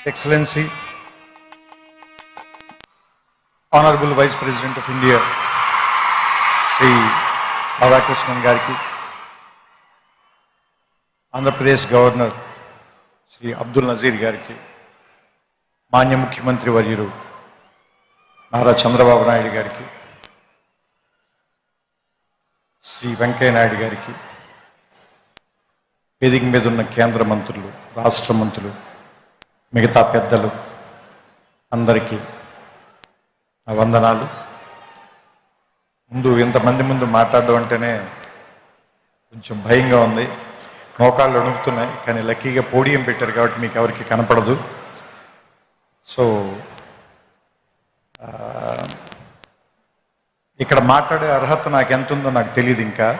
Excellency, Honorable Vice President of India, Sri Radhakrishnan Gariki, Andhra Pradesh Governor, Sri Abdul Nazir Gariki, Manya Mukhyamantri Varyaru, Nara Chandrababu Naidu Gariki, Sri Venkaiah Naidu Gariki, వేదిక మీద ఉన్న కేంద్ర మంత్రులు, రాష్ట్ర మంత్రులు, మిగతా పెద్దలు అందరికీ నా వందనాలు. ఇంతమంది ముందు మాట్లాడడం అంటేనే కొంచెం భయంగా ఉంది, మోకాళ్ళు వణుకుతున్నాయి. కానీ లక్కీగా పోడియం పెట్టారు కాబట్టి మీకు ఎవరికి కనపడదు. సో ఇక్కడ మాట్లాడే అర్హత నాకు ఎంత ఉందో నాకు తెలియదు. ఇంకా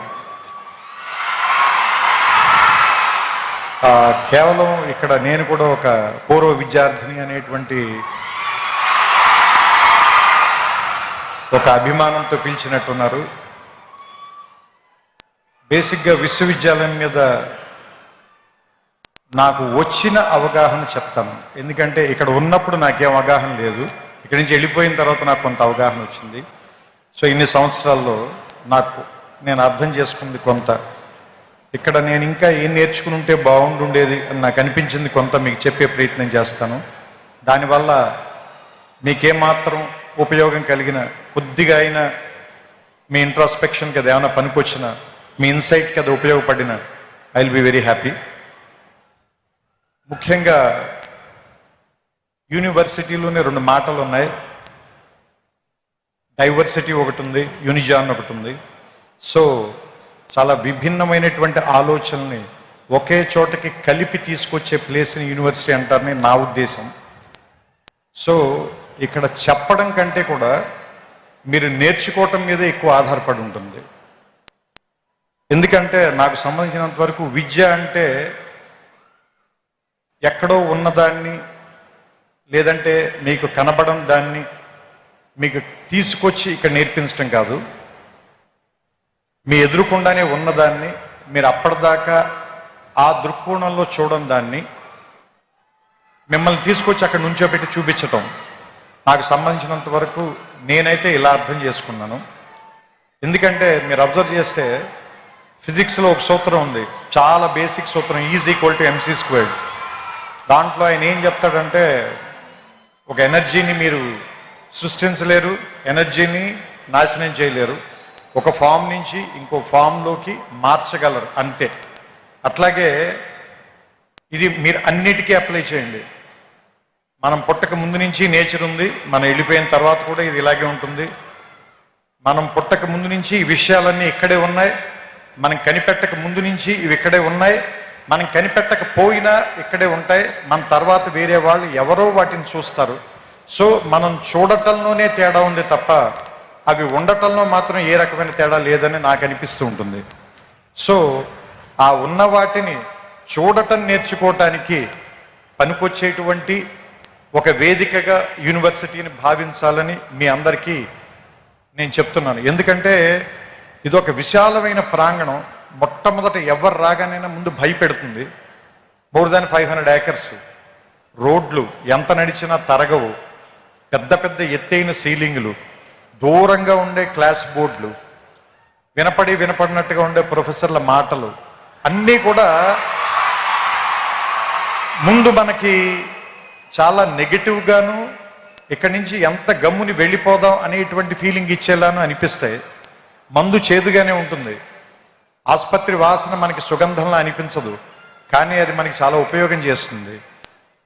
కేవలం ఇక్కడ నేను కూడా ఒక పూర్వ విద్యార్థిని అనేటువంటి ఒక అభిమానంతో పిలిచినట్టున్నారు. బేసిక్గా విశ్వవిద్యాలయం మీద నాకు వచ్చిన అవగాహన చెప్తాను. ఎందుకంటే ఇక్కడ ఉన్నప్పుడు నాకేం అవగాహన లేదు, ఇక్కడి నుంచి వెళ్ళిపోయిన తర్వాత నాకు కొంత అవగాహన వచ్చింది. సో ఇన్ని సంవత్సరాల్లో నేను అర్థం చేసుకుంది కొంత, ఇక్కడ నేను ఇంకా ఏం నేర్చుకుని ఉంటే బాగుండుండేది అని నాకు అనిపించింది కొంత మీకు చెప్పే ప్రయత్నం చేస్తాను. దానివల్ల మీకేమాత్రం ఉపయోగం కలిగిన, కొద్దిగా అయినా మీ ఇంట్రాస్పెక్షన్కి అది ఏమైనా పనికొచ్చిన, మీ ఇన్సైట్కి అది ఉపయోగపడిన, I will be very happy. ముఖ్యంగా యూనివర్సిటీలోనే రెండు మాటలు ఉన్నాయి, డైవర్సిటీ ఒకటి ఉంది, యూనిజాన్ ఒకటి ఉంది. సో చాలా విభిన్నమైనటువంటి ఆలోచనల్ని ఒకే చోటకి కలిపి తీసుకొచ్చే ప్లేస్ని యూనివర్సిటీ అంటారని నా ఉద్దేశం. సో ఇక్కడ చెప్పడం కంటే కూడా మీరు నేర్చుకోవటం మీద ఎక్కువ ఆధారపడి ఉంటుంది. ఎందుకంటే నాకు సంబంధించినంత వరకు విద్య అంటే ఎక్కడో ఉన్నదాన్ని, లేదంటే మీకు కనబడని దాన్ని మీకు తీసుకొచ్చి ఇక్కడ నేర్పించడం కాదు. మీ ఎదురుకుండానే ఉన్నదాన్ని మీరు అప్పటిదాకా ఆ దృక్కోణంలో చూడడం, దాన్ని మిమ్మల్ని తీసుకొచ్చి అక్కడ నుంచోబెట్టి చూపించటం. నాకు సంబంధించినంత వరకు నేనైతే ఇలా అర్థం చేసుకున్నాను. ఎందుకంటే మీరు అబ్జర్వ్ చేస్తే ఫిజిక్స్లో ఒక సూత్రం ఉంది, చాలా బేసిక్ సూత్రం, E=mc². దాంట్లో ఆయన ఏం చెప్తాడంటే, ఒక ఎనర్జీని మీరు సృష్టించలేరు, ఎనర్జీని నాశనం చేయలేరు, ఒక ఫామ్ నుంచి ఇంకో ఫామ్లోకి మార్చగలరు అంతే. అట్లాగే ఇది మీరు అన్నిటికీ అప్లై చేయండి. మనం పుట్టక ముందు నుంచి నేచర్ ఉంది, మనం వెళ్ళిపోయిన తర్వాత కూడా ఇది ఇలాగే ఉంటుంది. మనం పుట్టక ముందు నుంచి ఈ విషయాలన్నీ ఇక్కడే ఉన్నాయి, మనం కనిపెట్టక ముందు నుంచి ఇవి ఇక్కడే ఉన్నాయి, మనం కనిపెట్టకపోయినా ఇక్కడే ఉంటాయి. మన తర్వాత వేరే వాళ్ళు ఎవరో వాటిని చూస్తారు. సో మనం చూడటంలోనే తేడా ఉంది తప్ప అవి ఉండటంలో మాత్రం ఏ రకమైన తేడా లేదని నాకు అనిపిస్తూ ఉంటుంది. సో ఆ ఉన్న వాటిని చూడటం నేర్చుకోవటానికి పనికొచ్చేటువంటి ఒక వేదికగా యూనివర్సిటీని భావించాలని మీ అందరికీ నేను చెప్తున్నాను. ఎందుకంటే ఇది ఒక విశాలమైన ప్రాంగణం. మొట్టమొదట ఎవరు రాగానైనా ముందు భయపెడుతుంది. మోర్ దాన్ 500 acres, రోడ్లు ఎంత నడిచినా తరగవు, పెద్ద పెద్ద ఎత్తైన సీలింగులు, దూరంగా ఉండే క్లాస్ బోర్డులు, వినపడినట్టుగా ఉండే ప్రొఫెసర్ల మాటలు అన్నీ కూడా ముందు మనకి చాలా నెగిటివ్గాను, ఇక్కడి నుంచి ఎంత గమ్ముని వెళ్ళిపోదాం అనేటువంటి ఫీలింగ్ ఇచ్చేలాను అనిపిస్తాయి. మందు చేదుగానే ఉంటుంది, ఆసుపత్రి వాసన మనకి సుగంధంలా అనిపించదు, కానీ అది మనకి చాలా ఉపయోగం చేస్తుంది.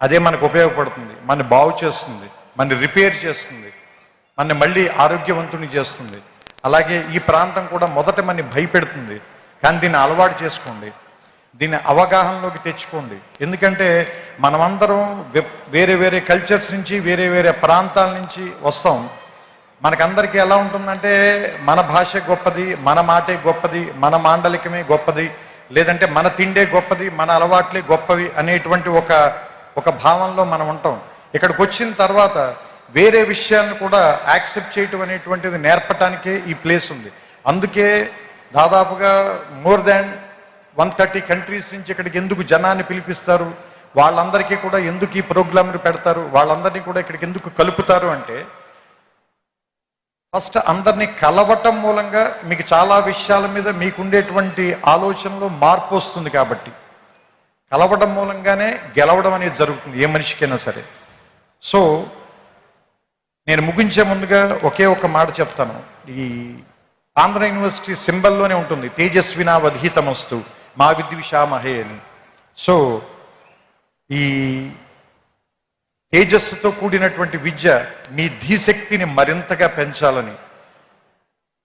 అదే మనకు ఉపయోగపడుతుంది, మన బాగు చేస్తుంది, మన రిపేర్ చేస్తుంది, మన మళ్ళీ ఆరోగ్యవంతుని చేస్తుంది. అలాగే ఈ ప్రాంతం కూడా మొదట మనని భయపెడుతుంది, కానీ దీన్ని అలవాటు చేసుకోండి, దీన్ని అవగాహనలోకి తెచ్చుకోండి. ఎందుకంటే మనమందరం వేరే వేరే కల్చర్స్ నుంచి, వేరే వేరే ప్రాంతాల నుంచి వస్తాం. మనకందరికీ ఎలా ఉంటుందంటే మన భాష గొప్పది, మన మాటే గొప్పది, మన మాండలికమే గొప్పది, లేదంటే మన తిండే గొప్పది, మన అలవాట్లే గొప్పవి అనేటువంటి ఒక భావంలో మనం ఉంటాం. ఇక్కడికి వచ్చిన తర్వాత వేరే విషయాలను కూడా యాక్సెప్ట్ చేయటం అనేటువంటిది నేర్పటానికే ఈ ప్లేస్ ఉంది. అందుకే దాదాపుగా మోర్ దాన్ 130 కంట్రీస్ నుంచి ఇక్కడికి ఎందుకు జనాన్ని పిలిపిస్తారు, వాళ్ళందరికీ కూడా ఎందుకు ఈ ప్రోగ్రాంలు పెడతారు, వాళ్ళందరినీ కూడా ఇక్కడికి ఎందుకు కలుపుతారు అంటే, ఫస్ట్ అందరినీ కలవటం మూలంగా మీకు చాలా విషయాల మీద మీకుండేటువంటి ఆలోచనలో మార్పు వస్తుంది. కాబట్టి కలవడం మూలంగానే గెలవడం అనేది జరుగుతుంది ఏ మనిషికైనా సరే. సో నేను ముగించే ముందుగా ఒకే ఒక మాట చెప్తాను. ఈ ఆంధ్ర యూనివర్సిటీ సింబల్లోనే ఉంటుంది, తేజస్వినా వధీతమస్తు మా విద్విషామహే అని. సో ఈ తేజస్సుతో కూడినటువంటి విద్య మీ ధీశక్తిని మరింతగా పెంచాలని,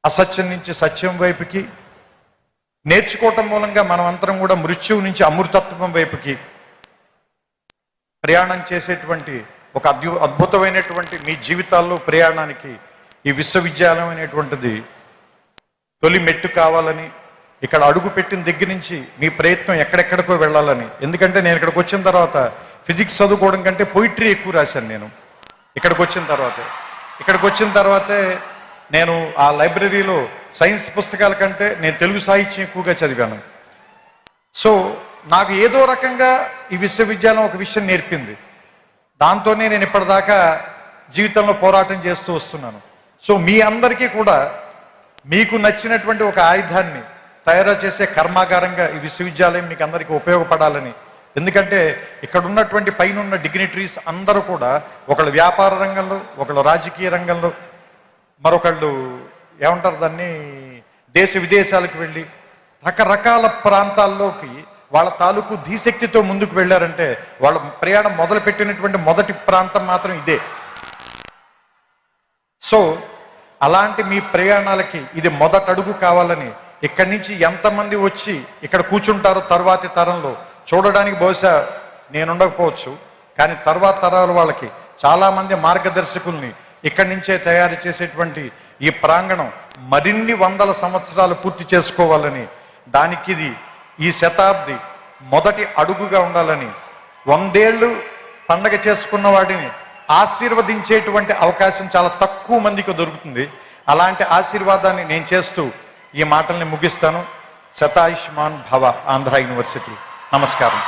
అసత్యం నుంచి సత్యం వైపుకి నేర్చుకోవటం మూలంగా మనం అందరం కూడా మృత్యువు నుంచి అమృతత్వం వైపుకి ప్రయాణం చేసేటువంటి ఒక అద్భుతమైనటువంటి మీ జీవితాల్లో ప్రయాణానికి ఈ విశ్వవిద్యాలయం అనేటువంటిది తొలి మెట్టు కావాలని, ఇక్కడ అడుగు పెట్టిన దగ్గర నుంచి మీ ప్రయత్నం ఎక్కడెక్కడికో వెళ్ళాలని. ఎందుకంటే నేను ఇక్కడికి వచ్చిన తర్వాత ఫిజిక్స్ చదువుకోవడం కంటే పోయిటరీ ఎక్కువ రాశాను నేను. ఇక్కడికి వచ్చిన తర్వాతే నేను ఆ లైబ్రరీలో సైన్స్ పుస్తకాల కంటే నేను తెలుగు సాహిత్యం ఎక్కువగా చదివాను. సో నాకు ఏదో రకంగా ఈ విశ్వవిద్యాలయం ఒక విషయం నేర్పింది. దాంతోనే నేను ఇప్పటిదాకా జీవితంలో పోరాటం చేస్తూ వస్తున్నాను. సో మీ అందరికీ కూడా మీకు నచ్చినటువంటి ఒక ఆయుధాన్ని తయారు చేసే కర్మాగారంగా ఈ విశ్వవిద్యాలయం మీకు అందరికీ ఉపయోగపడాలని. ఎందుకంటే ఇక్కడ ఉన్నటువంటి పైన ఉన్న డిగ్నిటరీస్ అందరూ కూడా ఒకళ్ళు వ్యాపార రంగంలో, ఒకళ్ళు రాజకీయ రంగంలో, మరొకళ్ళు ఏమంటారు దాన్ని దేశ విదేశాలకు వెళ్ళి రకరకాల ప్రాంతాల్లోకి వాళ్ళ తాలూకు ధీశక్తితో ముందుకు వెళ్ళారంటే వాళ్ళ ప్రయాణం మొదలు పెట్టినటువంటి మొదటి ప్రాంతం మాత్రం ఇదే. సో అలాంటి మీ ప్రయాణాలకి ఇది మొదటడుగు కావాలని, ఇక్కడి నుంచి ఎంతమంది వచ్చి ఇక్కడ కూర్చుంటారో తర్వాతి తరంలో చూడడానికి బహుశా నేను ఉండకపోవచ్చు, కానీ తర్వాత తరాల వాళ్ళకి చాలామంది మార్గదర్శకుల్ని ఇక్కడి నుంచే తయారు చేసేటువంటి ఈ ప్రాంగణం మరిన్ని వందల సంవత్సరాలు పూర్తి చేసుకోవాలని, దానికి ఇది ఈ శతాబ్ది మొదటి అడుగుగా ఉండాలని, 100 ఏళ్ళు పండగ చేసుకున్న వాడిని ఆశీర్వదించేటువంటి అవకాశం చాలా తక్కువ మందికి దొరుకుతుంది. అలాంటి ఆశీర్వాదాన్ని నేను చేస్తూ ఈ మాటల్ని ముగిస్తాను. శతాయుష్మాన్ భవ ఆంధ్ర యూనివర్సిటీ. నమస్కారం.